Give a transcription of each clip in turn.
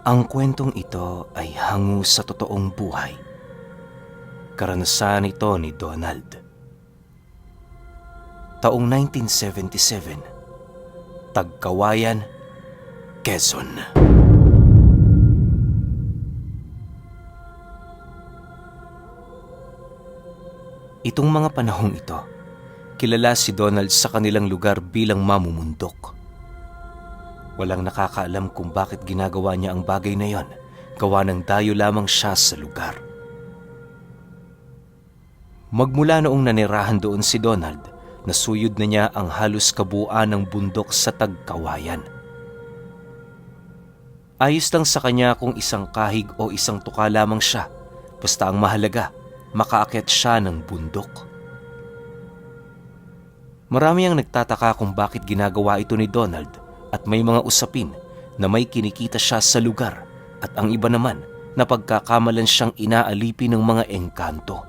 Ang kwentong ito ay hango sa totoong buhay. Karanasan ito ni Donald. Taong 1977, Tagkawayan, Quezon. Itong mga panahong ito, kilala si Donald sa kanilang lugar bilang mamumundok. Walang nakakaalam kung bakit ginagawa niya ang bagay na yon, gawa ng dayo lamang siya sa lugar. Magmula noong nanirahan doon si Donald, nasuyod na niya ang halos kabuuan ng bundok sa Tagkawayan. Ayos lang sa kanya kung isang kahig o isang tuka lamang siya, basta ang mahalaga, makaakyat siya ng bundok. Marami ang nagtataka kung bakit ginagawa ito ni Donald at may mga usapin na may kinikita siya sa lugar at ang iba naman na pagkakamalan siyang inaalipin ng mga engkanto.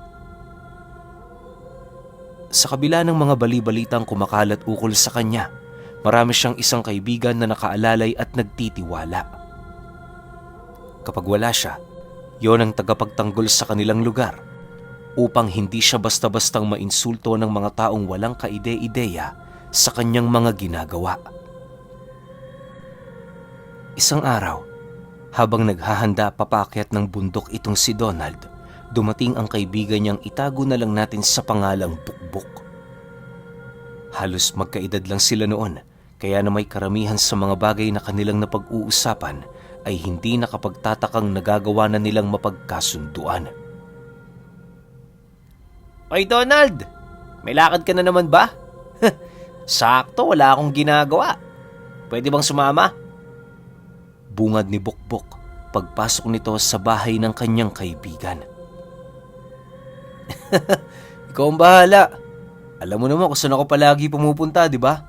Sa kabila ng mga bali-balitang kumakalat ukol sa kanya, marami siyang isang kaibigan na nakaalalay at nagtitiwala. Kapag wala siya, yon ang tagapagtanggol sa kanilang lugar upang hindi siya basta-bastang mainsulto ng mga taong walang kaide-ideya sa kanyang mga ginagawa. Isang araw, habang naghahanda papaakyat ng bundok itong si Donald, dumating ang kaibigan niyang itago na lang natin sa pangalang Bukbok. Halos magkaedad lang sila noon, kaya na may karamihan sa mga bagay na kanilang napag-uusapan ay hindi nakapagtatakang nagagawa na nilang mapagkasunduan. Oy Donald, may lakad ka na naman ba? Sakto, wala akong ginagawa. Pwede bang sumama? Bungad ni Bukbok pagpasok nito sa bahay ng kanyang kaibigan. Ikaw ang bahala. Alam mo naman kung saan ako palagi pumupunta, di ba?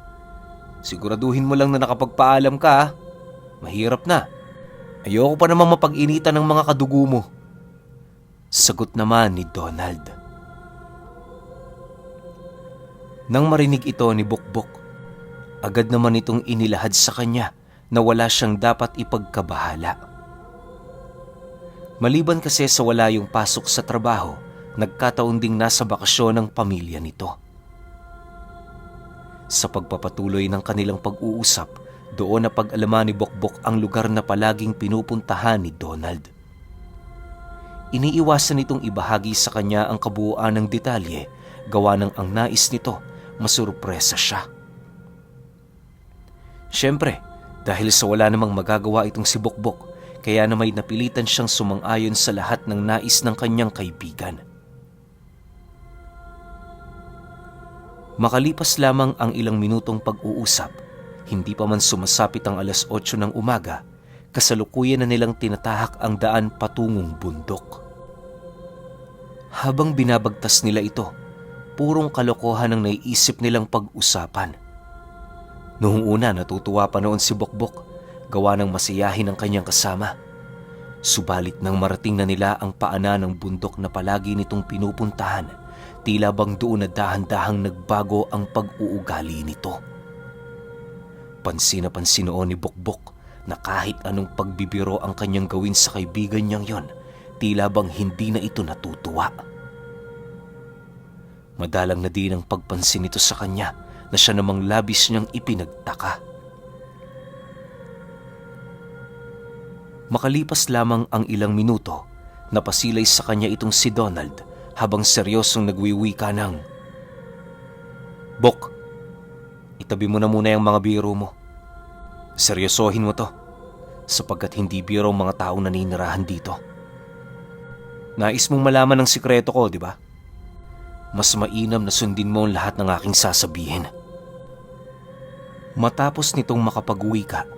Siguraduhin mo lang na nakapagpaalam ka, ha? Mahirap na. Ayoko pa namang mapag-initan ng mga kadugo mo. Sagot naman ni Donald. Nang marinig ito ni Bukbok, agad naman itong inilahad sa kanya na wala siyang dapat ipagkabahala. Maliban kasi sa wala yung pasok sa trabaho, nagkataon ding nasa bakasyon ng pamilya nito. Sa pagpapatuloy ng kanilang pag-uusap, doon na pag-alaman ni Bukbok ang lugar na palaging pinupuntahan ni Donald. Iniiwasan nitong ibahagi sa kanya ang kabuuan ng detalye, gawa ng ang nais nito, masurpresa siya. Siyempre, dahil sa wala namang magagawa itong si Bukbok, kaya na may napilitan siyang sumang-ayon sa lahat ng nais ng kanyang kaibigan. Makalipas lamang ang ilang minutong pag-uusap, hindi pa man sumasapit ang 8:00 ng umaga, kasalukuyan na nilang tinatahak ang daan patungong bundok. Habang binabagtas nila ito, purong kalokohan ang naiisip nilang pag-usapan. Noong una natutuwa pa noon si Bukbok, gawa ng masiyahin ang kanyang kasama. Subalit nang marating na nila ang paanan ng bundok na palagi nitong pinupuntahan, tila bang doon na dahan-dahang nagbago ang pag-uugali nito. Pansin na pansin noon ni Bukbok na kahit anong pagbibiro ang kanyang gawin sa kaibigan niyang yon, tila bang hindi na ito natutuwa. Madalang na din ang pagpansin nito sa kanya na siya namang labis niyang ipinagtaka. Makalipas lamang ang ilang minuto, napasilay sa kanya itong si Donald habang seryosong nagwiwika ng, Bok, itabi mo na muna yung mga biro mo. Seryosohin mo to, sapagkat hindi biro ang mga taong naninirahan dito. Nais mong malaman ng sikreto ko, di ba? Mas mainam na sundin mo ang lahat ng aking sasabihin. Matapos nitong makapag-wika,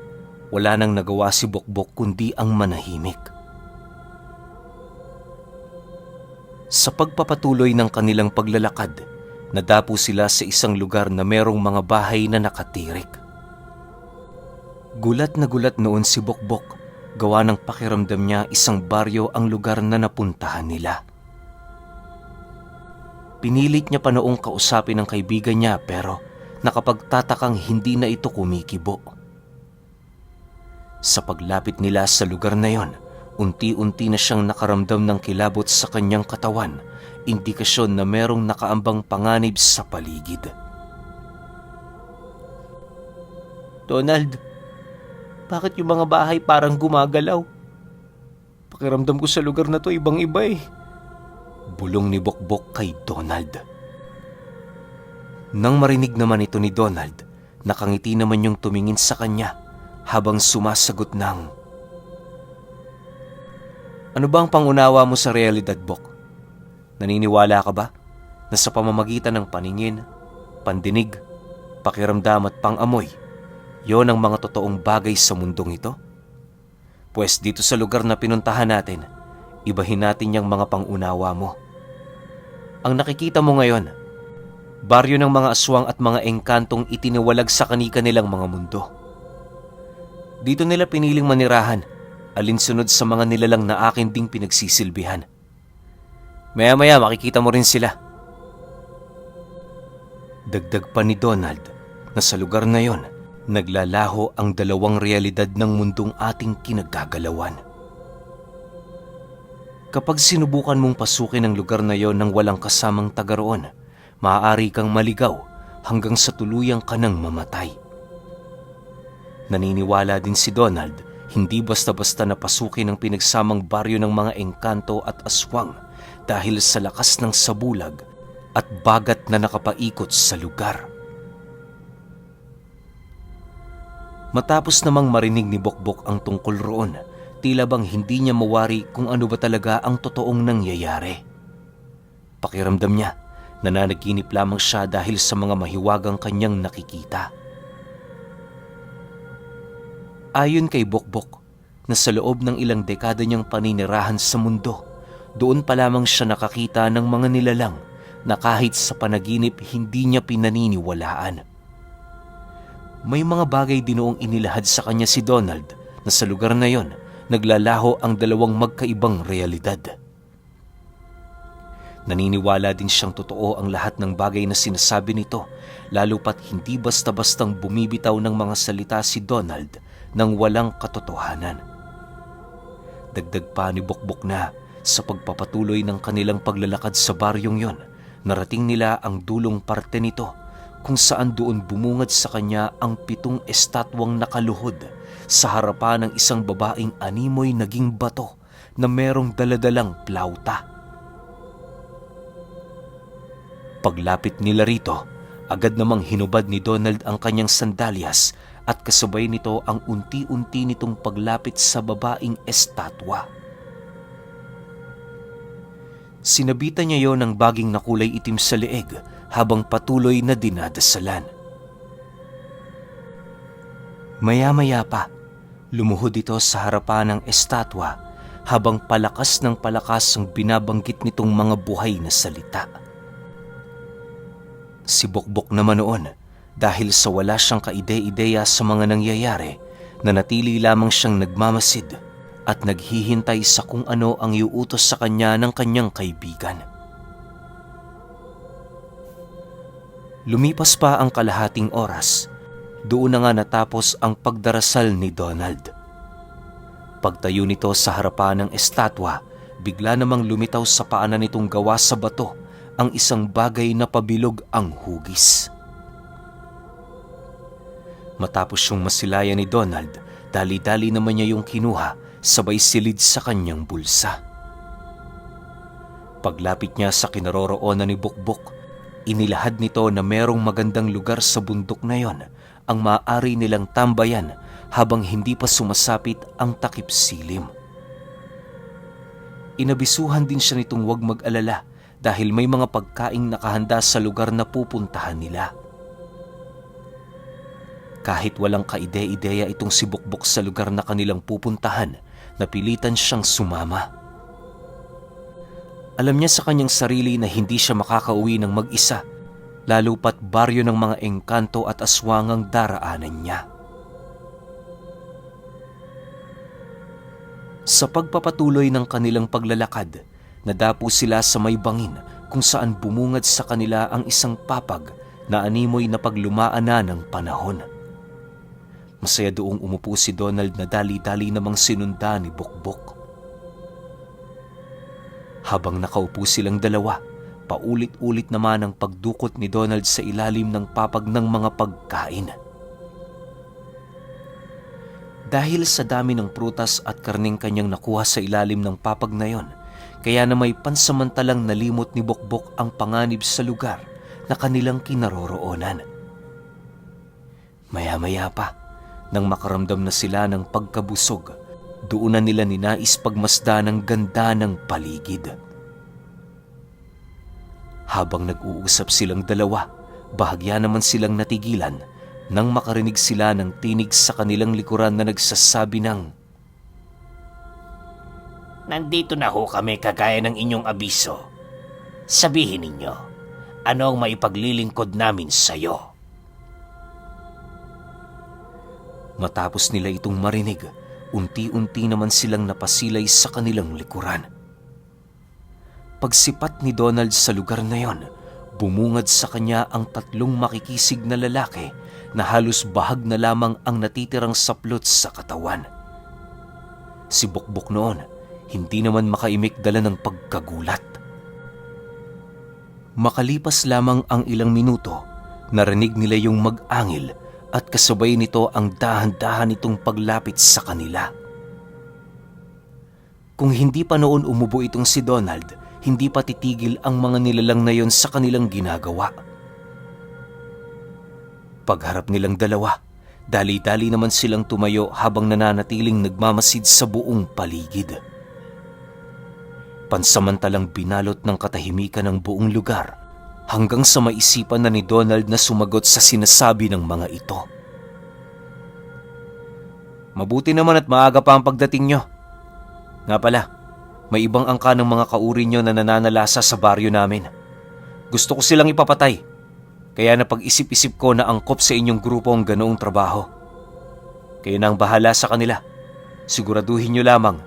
wala nang nagawa si Bukbok kundi ang manahimik. Sa pagpapatuloy ng kanilang paglalakad, nadapo sila sa isang lugar na merong mga bahay na nakatirik. Gulat na gulat noon si Bukbok, gawa ng pakiramdam niya isang baryo ang lugar na napuntahan nila. Pinilit niya pa noong kausapin ang kaibigan niya pero nakapagtatakang hindi na ito kumikibo. Sa paglapit nila sa lugar na yon, unti-unti na siyang nakaramdam ng kilabot sa kanyang katawan, indikasyon na merong nakaambang panganib sa paligid. Donald, bakit yung mga bahay parang gumagalaw? Pakiramdam ko sa lugar na to ibang-iba eh. Bulong ni Bokbok kay Donald. Nang marinig naman ito ni Donald, nakangiti naman yung tumingin sa kanya habang sumasagot ng, "Ano ba ang pangunawa mo sa realidad, Bok? Naniniwala ka ba na sa pamamagitan ng paningin, pandinig, pakiramdam at pangamoy, yon ang mga totoong bagay sa mundong ito? Pwes dito sa lugar na pinuntahan natin, ibahin natin yung mga pangunawa mo. Ang nakikita mo ngayon, baryo ng mga aswang at mga engkantong itiniwalag sa kani-kanilang mga mundo. Dito nila piniling manirahan, alinsunod sa mga nilalang na akin ding pinagsisilbihan. Maya-maya makikita mo rin sila." Dagdag pa ni Donald na sa lugar na yon, naglalaho ang dalawang realidad ng mundong ating kinagagalawan. Kapag sinubukan mong pasukin ang lugar na yon ng walang kasamang taga roon, maaari kang maligaw hanggang sa tuluyang ka nang mamatay. Naniniwala din si Donald, hindi basta-basta napasukin ang pinagsamang baryo ng mga engkanto at aswang dahil sa lakas ng sabulag at bagat na nakapaikot sa lugar. Matapos namang marinig ni Bokbok ang tungkol roon, tila bang hindi niya mawari kung ano ba talaga ang totoong nangyayari. Pakiramdam niya, nananaginip lamang siya dahil sa mga mahiwagang kanyang nakikita. Ayon kay Bokbok, na sa loob ng ilang dekada niyang paninirahan sa mundo, doon pa lamang siya nakakita ng mga nilalang na kahit sa panaginip hindi niya pinaniniwalaan. May mga bagay din noong inilahad sa kanya si Donald na sa lugar na yon, naglalaho ang dalawang magkaibang realidad. Naniniwala din siyang totoo ang lahat ng bagay na sinasabi nito, lalo pat hindi basta-bastang bumibitaw ng mga salita si Donald nang walang katotohanan. Dagdag pa ni Bokbok na sa pagpapatuloy ng kanilang paglalakad sa baryong yon, narating nila ang dulong parte nito kung saan doon bumungad sa kanya ang 7 estatwang nakaluhod sa harapan ng isang babaeng animoy naging bato na merong daladalang plauta. Paglapit nila rito, agad namang hinubad ni Donald ang kanyang sandalyas at kasabay nito ang unti-unti nitong paglapit sa babaeng estatwa. Sinabitan niya yon ng baging na kulay itim sa leeg habang patuloy na dinadasalan. Maya-maya pa, lumuhod ito sa harapan ng estatwa habang palakas ng palakas ang binabanggit nitong mga buhay na salita. Si Bokbok naman noon, dahil sa wala siyang kaide-ideya sa mga nangyayari, nanatili lamang siyang nagmamasid at naghihintay sa kung ano ang iuutos sa kanya ng kanyang kaibigan. Lumipas pa ang kalahating oras, doon na nga natapos ang pagdarasal ni Donald. Pagtayo nito sa harapan ng estatwa, bigla namang lumitaw sa paanan nitong gawa sa bato ang isang bagay na pabilog ang hugis. Matapos yung masilayan ni Donald, dali-dali naman niya yung kinuha, sabay silid sa kanyang bulsa. Paglapit niya sa kinaroroonan ni Bokbok, inilahad nito na merong magandang lugar sa bundok na yon ang maaari nilang tambayan habang hindi pa sumasapit ang takip silim. Inabisuhan din siya nitong huwag mag-alala dahil may mga pagkaing nakahanda sa lugar na pupuntahan nila. Kahit walang kaide-ideya itong si Bokbok sa lugar na kanilang pupuntahan, napilitan siyang sumama. Alam niya sa kanyang sarili na hindi siya makakauwi ng mag-isa, lalo pat baryo ng mga engkanto at aswangang daraanan niya. Sa pagpapatuloy ng kanilang paglalakad, nadapo sila sa may bangin kung saan bumungad sa kanila ang isang papag na animoy na paglumaan na ng panahon. Masaya doong umupo si Donald na dali-dali namang sinunda ni Bokbok. Habang nakaupo silang dalawa, paulit-ulit naman ang pagdukot ni Donald sa ilalim ng papag ng mga pagkain. Dahil sa dami ng prutas at karning kanyang nakuha sa ilalim ng papag na yon, kaya na may pansamantalang nalimot ni Bokbok ang panganib sa lugar na kanilang kinaroroonan. Maya-maya pa, nang makaramdam na sila ng pagkabusog, doon na nila ninais pagmasdan ang ganda ng paligid. Habang nag-uusap silang dalawa, bahagya naman silang natigilan nang makarinig sila ng tinig sa kanilang likuran na nagsasabi ng, "Nandito na ho kami kagaya ng inyong abiso. Sabihin ninyo, ano ang maipaglilingkod namin sa'yo?" Matapos nila itong marinig, unti-unti naman silang napasilay sa kanilang likuran. Pagsipat ni Donald sa lugar na yon, bumungad sa kanya ang 3 makikisig na lalaki na halos bahag na lamang ang natitirang saplot sa katawan. Si Bokbok noon, hindi naman makaimik dala ng pagkagulat. Makalipas lamang ang ilang minuto, narinig nila yung mag-angil at kasabay nito ang dahan-dahan itong paglapit sa kanila. Kung hindi pa noon umubo itong si Donald, hindi pa titigil ang mga nilalang na yon sa kanilang ginagawa. Pagharap nilang dalawa, dali-dali naman silang tumayo habang nananatiling nagmamasid sa buong paligid. Pansamantalang binalot ng katahimikan ng buong lugar hanggang sa maisipan na ni Donald na sumagot sa sinasabi ng mga ito. "Mabuti naman at maaga pa ang pagdating nyo. Nga pala, may ibang angka ng mga kauri nyo na nananalasa sa baryo namin. Gusto ko silang ipapatay, kaya napag-isip-isip ko na angkop sa inyong grupo ang ganoong trabaho. Kayo na ang bahala sa kanila. Siguraduhin nyo lamang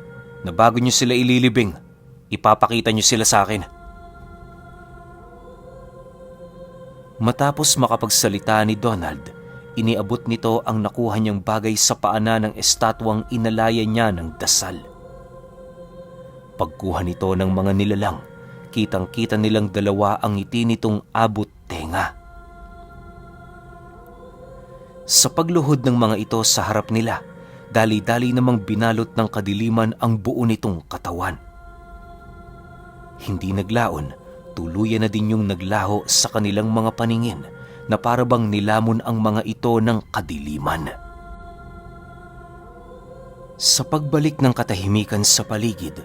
na bago nyo sila ililibing, ipapakita nyo sila sa akin." Matapos makapagsalita ni Donald, iniabot nito ang nakuha niyang bagay sa paanan ng estatwang inalaya niya ng dasal. Pagkuha nito ng mga nilalang, kitang-kita nilang dalawa ang ngiti nitong abot tenga. Sa pagluhod ng mga ito sa harap nila, dali-dali namang binalot ng kadiliman ang buo nitong katawan. Hindi naglaon, tuluyan na din yung naglaho sa kanilang mga paningin na parabang nilamon ang mga ito ng kadiliman. Sa pagbalik ng katahimikan sa paligid,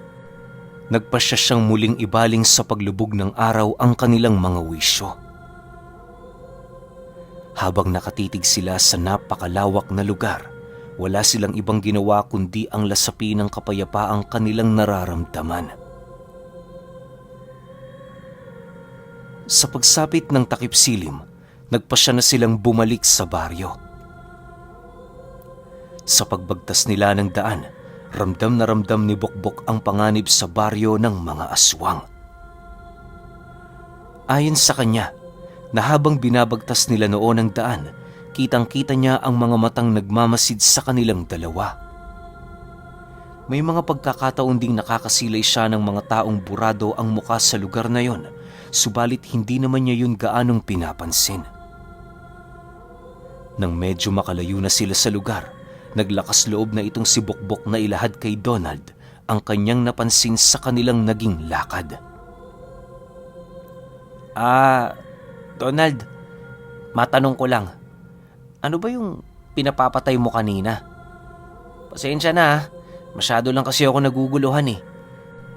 nagpasya siyang muling ibaling sa paglubog ng araw ang kanilang mga wisyo. Habang nakatitig sila sa napakalawak na lugar, wala silang ibang ginawa kundi ang lasapi ng kapayapaang kanilang nararamdaman. Sa pagsapit ng takip silim, nagpasya na silang bumalik sa baryo. Sa pagbagtas nila ng daan, ramdam na ramdam ni Bokbok ang panganib sa baryo ng mga aswang. Ayon sa kanya, na habang binabagtas nila noon ang daan, kitang-kita niya ang mga matang nagmamasid sa kanilang dalawa. May mga pagkakataon ding nakakasilay siya ng mga taong burado ang muka sa lugar na yon, subalit hindi naman niya yun gaanong pinapansin. Nang medyo makalayo na sila sa lugar, naglakas loob na itong si Bokbok na ilahad kay Donald ang kanyang napansin sa kanilang naging lakad. Donald, matanong ko lang, ano ba yung pinapapatay mo kanina? Pasensya na, masyado lang kasi ako naguguluhan eh.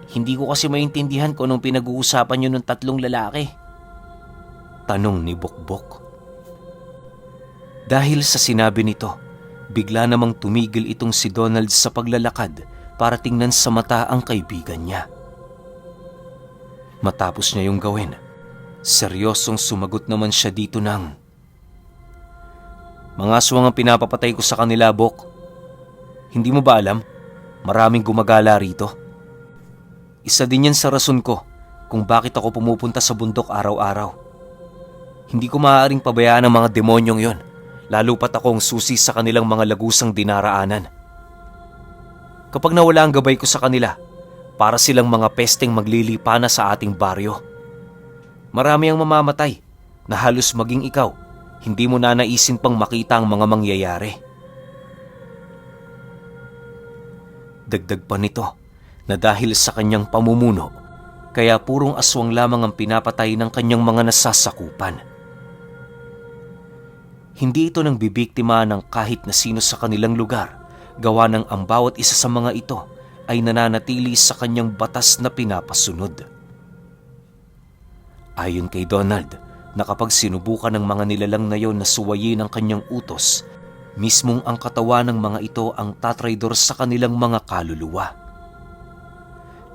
Hindi ko kasi maintindihan kung anong pinag-uusapan nyo ng 3 lalaki. Tanong ni Bokbok. Dahil sa sinabi nito, bigla namang tumigil itong si Donald sa paglalakad para tingnan sa mata ang kaibigan niya. Matapos niya yung gawin, seryosong sumagot naman siya dito ng, "Mga aswang ang pinapapatay ko sa kanila, Bok. Hindi mo ba alam? Maraming gumagala rito. Isa din yan sa rason ko kung bakit ako pumupunta sa bundok araw-araw. Hindi ko maaaring pabayaan ang mga demonyong yon, lalo pat akong susi sa kanilang mga lagusang dinaraanan. Kapag nawala ang gabay ko sa kanila, para silang mga pesteng maglilipana sa ating baryo. Marami ang mamamatay na halos maging ikaw, hindi mo nanaisin pang makita ang mga mangyayari. Dagdag pa nito na dahil sa kanyang pamumuno, kaya purong aswang lamang ang pinapatay ng kanyang mga nasasakupan. Hindi ito nang bibiktima ng kahit na sino sa kanilang lugar, gawa ng ang bawat isa sa mga ito ay nananatili sa kanyang batas na pinapasunod. Ayon kay Donald, na kapag sinubukan ng mga nilalang na yon na suwayin ang kanyang utos, mismong ang katawan ng mga ito ang tatraydor sa kanilang mga kaluluwa.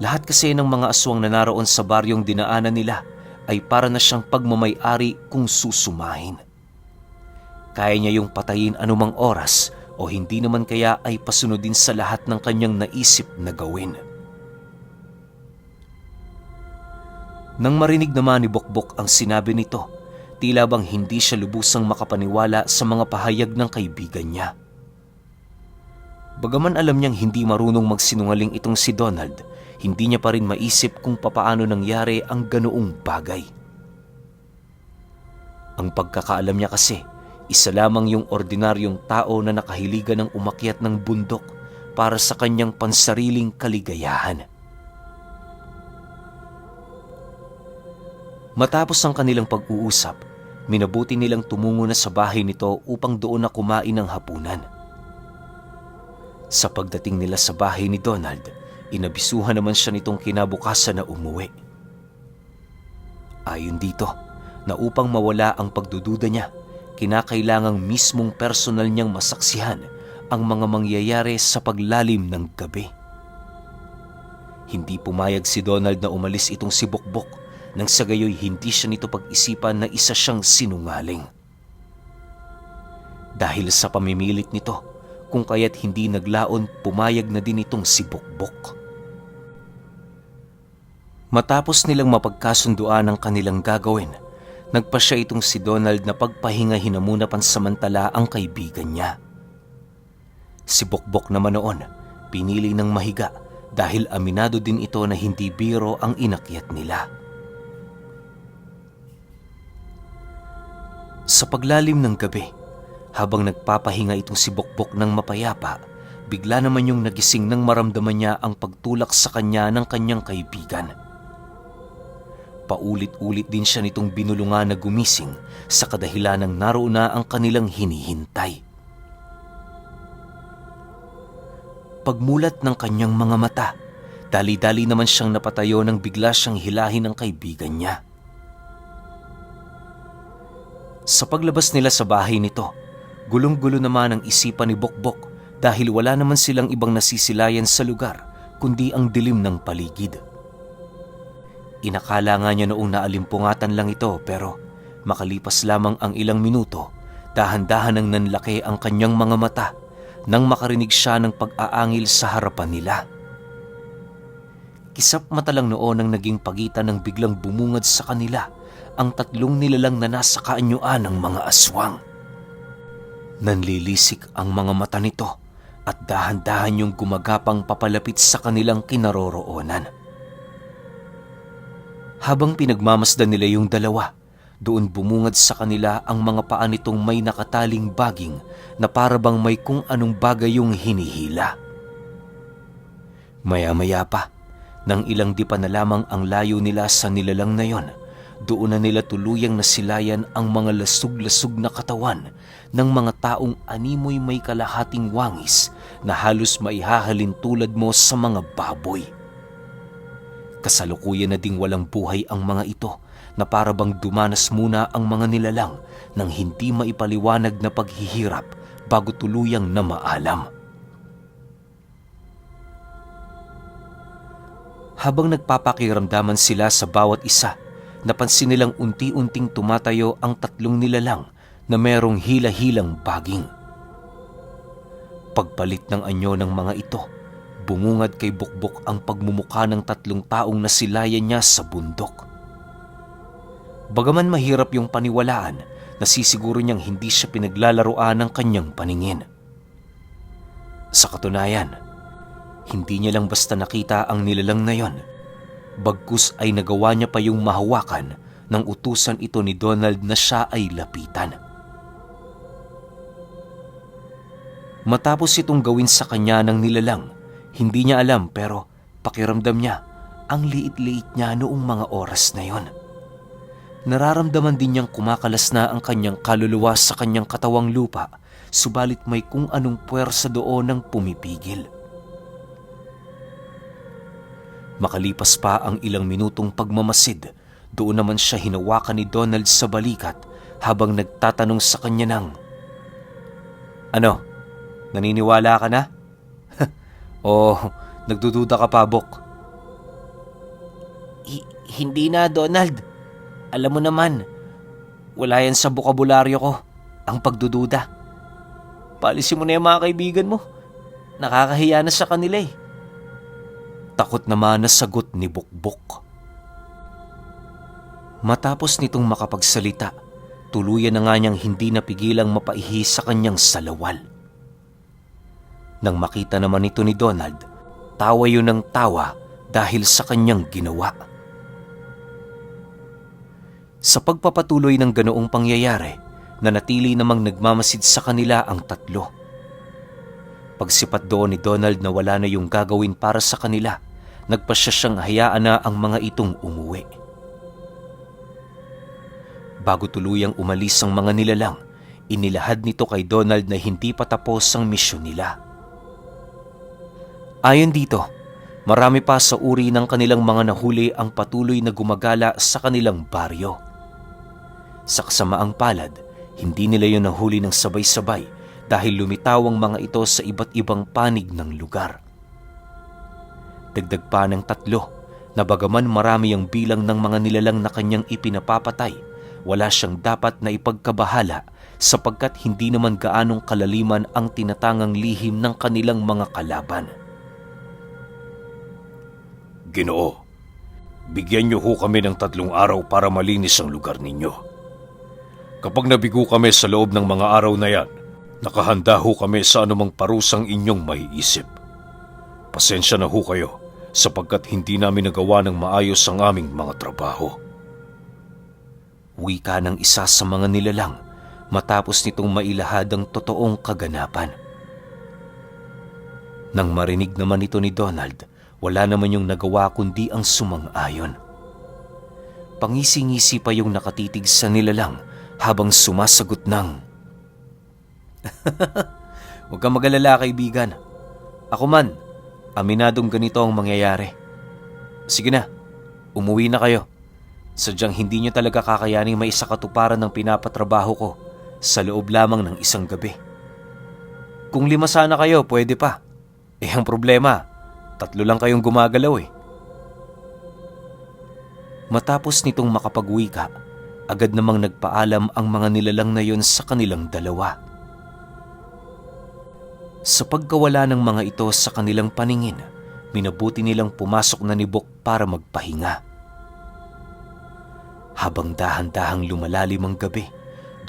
Lahat kasi ng mga aswang na naroon sa baryong dinaanan nila ay para na siyang pagmamay-ari kung susumahin. Kaya niya yung patayin anumang oras o hindi naman kaya ay pasunodin sa lahat ng kanyang naisip na gawin. Nang marinig naman ni Bokbok ang sinabi nito, tila bang hindi siya lubusang makapaniwala sa mga pahayag ng kaibigan niya. Bagaman alam niyang hindi marunong magsinungaling itong si Donald, hindi niya pa rin maisip kung papaano nangyari ang ganoong bagay. Ang pagkakaalam niya kasi, isa lamang yung ordinaryong tao na nakahiligan ng umakyat ng bundok para sa kanyang pansariling kaligayahan. Matapos ang kanilang pag-uusap, minabuti nilang tumungo na sa bahay nito upang doon na kumain ng hapunan. Sa pagdating nila sa bahay ni Donald, inabisuhan naman siya nitong kinabukasan na umuwi. Ayon dito, na upang mawala ang pagdududa niya, kinakailangang mismong personal niyang masaksihan ang mga mangyayari sa paglalim ng gabi. Hindi pumayag si Donald na umalis itong si Bokbok nang sa gayoy hindi siya nito pag-isipan na isa siyang sinungaling. Dahil sa pamimilit nito, kung kaya't hindi naglaon, pumayag na din itong si Bokbok. Matapos nilang mapagkasunduan ang kanilang gagawin, nagpasya itong si Donald na pagpahingahin na muna pansamantala ang kaibigan niya. Si Bokbok naman noon, pinili ng mahiga dahil aminado din ito na hindi biro ang inakyat nila. Sa paglalim ng gabi, habang nagpapahinga itong si Bokbok ng mapayapa, bigla naman yung nagising nang maramdaman niya ang pagtulak sa kanya ng kanyang kaibigan. Paulit-ulit din siya nitong binulungan na gumising sa kadahilanang naroon na ang kanilang hinihintay. Pagmulat ng kanyang mga mata, dali-dali naman siyang napatayo nang bigla siyang hilahin ng kaibigan niya. Sa paglabas nila sa bahay nito, gulong-gulo naman ang isipan ni Bokbok dahil wala naman silang ibang nasisilayan sa lugar kundi ang dilim ng paligid. Inakala nga niya noong naalimpungatan lang ito pero makalipas lamang ang ilang minuto, dahan-dahan ang nanlaki ang kanyang mga mata nang makarinig siya ng pag-aangil sa harapan nila. Kisap mata lang noon ang naging pagitan ng biglang bumungad sa kanila ang tatlong nilalang na nasa kaanyuan ng mga aswang. Nanlilisik ang mga mata nito at dahan-dahan yung gumagapang papalapit sa kanilang kinaroroonan. Habang pinagmamasdan nila yung dalawa, doon bumungad sa kanila ang mga paa nitong may nakataling baging na para bang may kung anong bagay yung hinihila. Maya-maya pa, nang ilang dipa na lamang ang layo nila sa nilalang na yon, doon na nila tuluyang nasilayan ang mga lasug-lasug na katawan ng mga taong animoy may kalahating wangis na halos maihahalin tulad mo sa mga baboy. Kasalukuyan na ding walang buhay ang mga ito na para bang dumanas muna ang mga nilalang ng hindi maipaliwanag na paghihirap bago tuluyang na maalam. Habang nagpapakiramdaman sila sa bawat isa, napansin nilang unti-unting tumatayo ang tatlong nilalang na merong hila-hilang baging. Pagpalit ng anyo ng mga ito, bumungad kay Bokbok ang pagmumukha ng tatlong taong nasilayan niya sa bundok. Bagaman mahirap yung paniwalaan nasisiguro niyang hindi siya pinaglalaroan ng kanyang paningin. Sa katunayan, hindi niya lang basta nakita ang nilalang na yon, bagkus ay nagawa niya pa yung mahawakan ng utusan ito ni Donald na siya ay lapitan. Matapos itong gawin sa kanya ng nilalang, hindi niya alam pero pakiramdam niya ang liit-liit niya noong mga oras na yon. Nararamdaman din niyang kumakalas na ang kanyang kaluluwa sa kanyang katawang lupa, subalit may kung anong puwersa doon ang pumipigil. Makalipas pa ang ilang minutong pagmamasid, doon naman siya hinawakan ni Donald sa balikat habang nagtatanong sa kanya ng, "Ano? Naniniwala ka na?" "O nagdududa ka pa, Bok?" Hindi na, Donald. Alam mo naman, wala yan sa bokabularyo ko, ang pagdududa. Paalisin mo na yung mga kaibigan mo. Nakakahiya na sa kanila eh. Takot naman na sagot ni Bokbok. Matapos nitong makapagsalita, tuluyan na nga niyang hindi napigilang mapaihi sa kanyang salawal. Nang makita naman ito ni Donald, tawa yun ng tawa dahil sa kanyang ginawa. Sa pagpapatuloy ng ganoong pangyayari, nanatili namang nagmamasid sa kanila ang tatlo. Pagsipat doon ni Donald na wala na yung gagawin para sa kanila, nagpasya siyang hayaan na ang mga itong umuwi. Bago tuluyang umalis ang mga nilalang, inilahad nito kay Donald na hindi pa tapos ang misyon nila. Ayon dito, marami pa sa uri ng kanilang mga nahuli ang patuloy na gumagala sa kanilang baryo. Sa kasamaang palad, hindi nila yun nahuli ng sabay-sabay dahil lumitaw ang mga ito sa iba't ibang panig ng lugar. Dagdag pa ng tatlo na bagaman marami ang bilang ng mga nilalang na kanyang ipinapapatay, wala siyang dapat na ipagkabahala sapagkat hindi naman gaanong kalaliman ang tinatangang lihim ng kanilang mga kalaban. "Ginoo, bigyan niyo ho kami ng 3 araw para malinis ang lugar ninyo. Kapag nabigo kami sa loob ng mga araw na yan, nakahanda ho kami sa anumang parusang inyong maiisip. Pasensya na ho kayo sapagkat hindi namin nagawa ng maayos ang aming mga trabaho." Wika ng isa sa mga nilalang matapos nitong mailahad ang totoong kaganapan. Nang marinig naman ito ni Donald, wala naman yung nagawa kundi ang sumang-ayon. Pangisi-ngisi pa yung nakatitig sa nilalang habang sumasagot ng, Huwag kang mag-alala, kaibigan. Ako man, aminadong ganito ang mangyayari. Sige na, umuwi na kayo. Sadyang hindi nyo talaga kakayaning maisakatuparan ng pinapatrabaho ko sa loob lamang ng isang gabi. Kung 5 sana kayo, pwede pa. Ang problema, 3 lang kayong gumagalaw eh. Matapos nitong makapagwika, agad namang nagpaalam ang mga nilalang na yon sa kanilang dalawa. Sa pagkawala ng mga ito sa kanilang paningin, minabuti nilang pumasok na ni Bok para magpahinga. Habang dahan-dahang lumalalim ang gabi,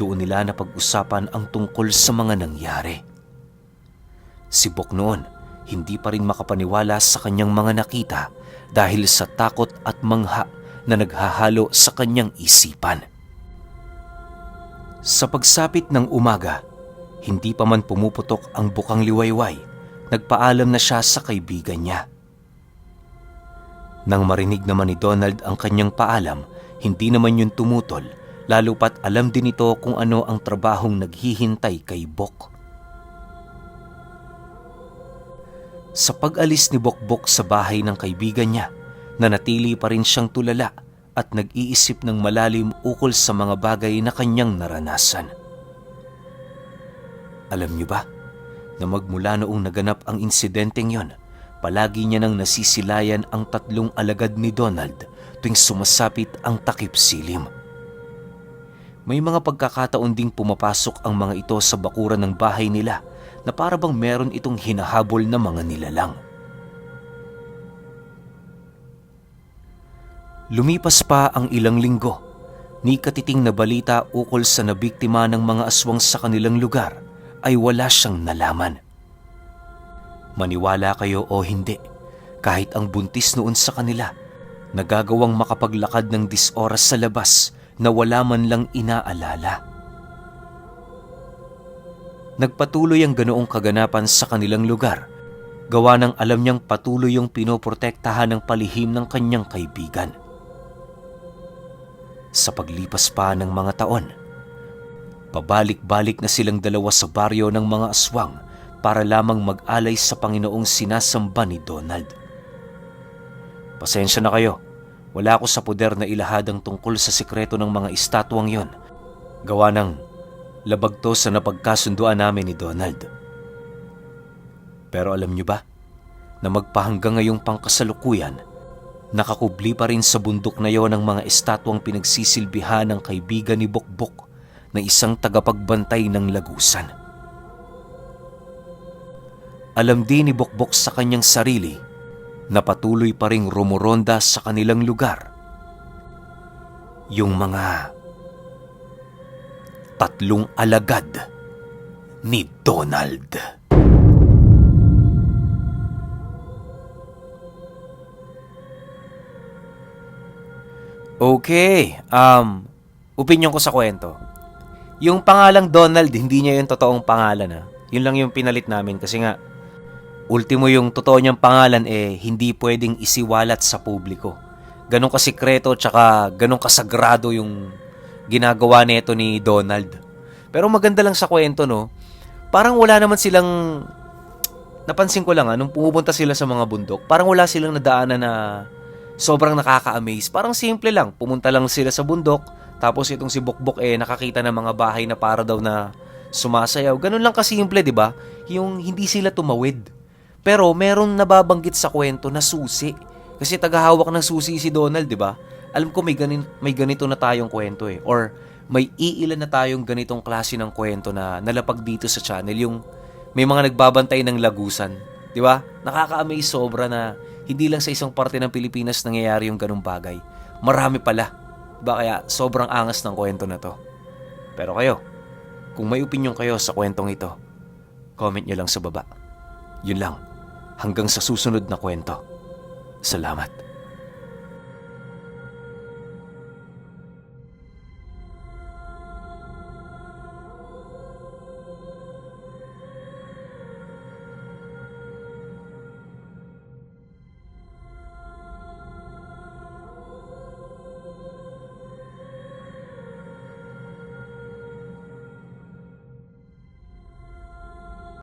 doon nila napag-usapan ang tungkol sa mga nangyari. Si Bok noon, hindi pa rin makapaniwala sa kanyang mga nakita dahil sa takot at mangha na naghahalo sa kanyang isipan. Sa pagsapit ng umaga, hindi pa man pumuputok ang bukang liwayway, nagpaalam na siya sa kaibigan niya. Nang marinig naman ni Donald ang kanyang paalam, hindi naman yun tumutol, lalo pat alam din ito kung ano ang trabahong naghihintay kay Bok. Sa pag-alis ni Bokbok sa bahay ng kaibigan niya, nanatili pa rin siyang tulala at nag-iisip ng malalim ukol sa mga bagay na kanyang naranasan. Alam niyo ba, na magmula noong naganap ang insidenteng yon, palagi niya nang nasisilayan ang 3 alagad ni Donald tuwing sumasapit ang takip silim. May mga pagkakataon ding pumapasok ang mga ito sa bakuran ng bahay nila na para bang meron itong hinahabol na mga nilalang. Lumipas pa ang ilang linggo. ni katiting na balita ukol sa nabiktima ng mga aswang sa kanilang lugar ay wala siyang nalaman. Maniwala kayo o hindi, kahit ang buntis noon sa kanila, nagagawang makapaglakad ng 10 oras sa labas na wala man lang inaalala. Nagpatuloy ang ganoong kaganapan sa kanilang lugar, gawa ng alam niyang patuloy yung pinoprotektahan ng palihim ng kanyang kaibigan. Sa paglipas pa ng mga taon, pabalik-balik na silang dalawa sa baryo ng mga aswang para lamang mag-alay sa Panginoong sinasamba ni Donald. Pasensya na kayo, wala ako sa poder na ilahad ang tungkol sa sikreto ng mga estatwang yon. Gawa ng labag to sa napagkasunduan namin ni Donald. Pero alam niyo ba, na magpahanggang ngayong pangkasalukuyan, nakakubli pa rin sa bundok na yon ang mga estatwang pinagsisilbihan ng kaibigan ni Bokbok na isang tagapagbantay ng lagusan. Alam din ni Bokbok sa kanyang sarili na patuloy pa ring rumuronda sa kanilang lugar yung mga 3 alagad ni Donald. Okay, opinion ko sa kwento. Yung pangalang Donald, hindi niya yung totoong pangalan. Yun lang yung pinalit namin kasi nga, ultimo yung totoo niyang pangalan hindi pwedeng isiwalat sa publiko. Ganon kasikreto tsaka ganon kasagrado yung ginagawa nito ni Donald. Pero maganda lang sa kwento, no? Parang wala naman silang, napansin ko lang nung pumupunta sila sa mga bundok, parang wala silang nadaanan na sobrang nakaka-amaze. Parang simple lang, pumunta lang sila sa bundok, tapos itong si Bokbok nakakita ng mga bahay na para daw na sumasayaw. Ganun lang kasimple, di ba? Yung hindi sila tumawid. Pero meron nababanggit sa kwento na susi. Kasi tagahawak ng susi si Donald, di ba? Alam ko may ganito na tayong kwento Or may iilan na tayong ganitong klase ng kwento na nalapag dito sa channel. Yung may mga nagbabantay ng lagusan. Di ba? Nakaka-amaze sobra na hindi lang sa isang parte ng Pilipinas nangyayari yung ganung bagay. Marami pala. Diba? Kaya sobrang angas ng kwento na to. Pero kayo, kung may opinion kayo sa kwentong ito, comment nyo lang sa baba. Yun lang. Hanggang sa susunod na kwento. Salamat.